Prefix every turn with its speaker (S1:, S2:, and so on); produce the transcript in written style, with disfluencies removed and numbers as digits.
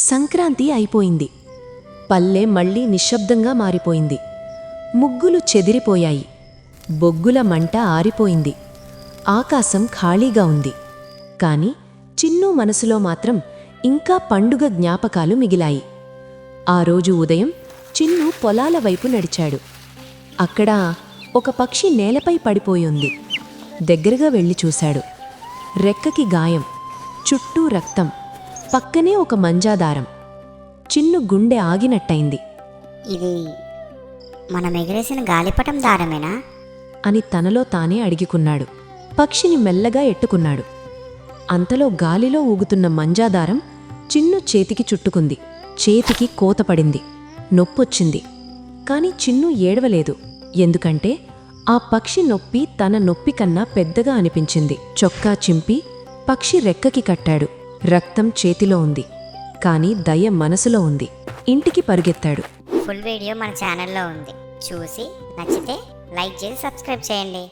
S1: సంక్రాంతి అయిపోయింది. పల్లె మళ్లీ నిశ్శబ్దంగా మారిపోయింది. ముగ్గులు చెదిరిపోయాయి. బొగ్గుల మంట ఆరిపోయింది. ఆకాశం ఖాళీగా ఉంది. కాని చిన్ను మనసులో మాత్రం ఇంకా పండుగ జ్ఞాపకాలు మిగిలాయి. ఆ రోజు ఉదయం చిన్ను పొలాల వైపు నడిచాడు. అక్కడ ఒక పక్షి నేలపై పడిపోయింది. దగ్గరగా వెళ్ళి చూశాడు. రెక్కకి గాయం, చుట్టూ రక్తం, పక్కనే ఒక మంజాదారం. చిన్ను గుండె ఆగినట్టయింది.
S2: ఇది మనం ఎగిరేసిన గాలిపటం దారమేనా
S1: అని తనలో తానే అడిగికున్నాడు. పక్షిని మెల్లగా ఎట్టుకున్నాడు. అంతలో గాలిలో ఊగుతున్న మంజాదారం చిన్ను చేతికి చుట్టుకుంది. చేతికి కోతపడింది. నొప్పొచ్చింది. కాని చిన్ను ఏడవలేదు. ఎందుకంటే ఆ పక్షి నొప్పి తన నొప్పి కన్నా పెద్దగా అనిపించింది. చొక్కా చింపి పక్షి రెక్కకి కట్టాడు. రక్తం చేతిలో ఉంది. కాని దయ మనసులో ఉంది. ఇంటికి పరుగెత్తాడు.
S2: ఫుల్ వీడియో మన ఛానల్లో ఉంది. చూసి నచ్చితే లైక్ చేసి సబ్స్క్రైబ్ చేయండి.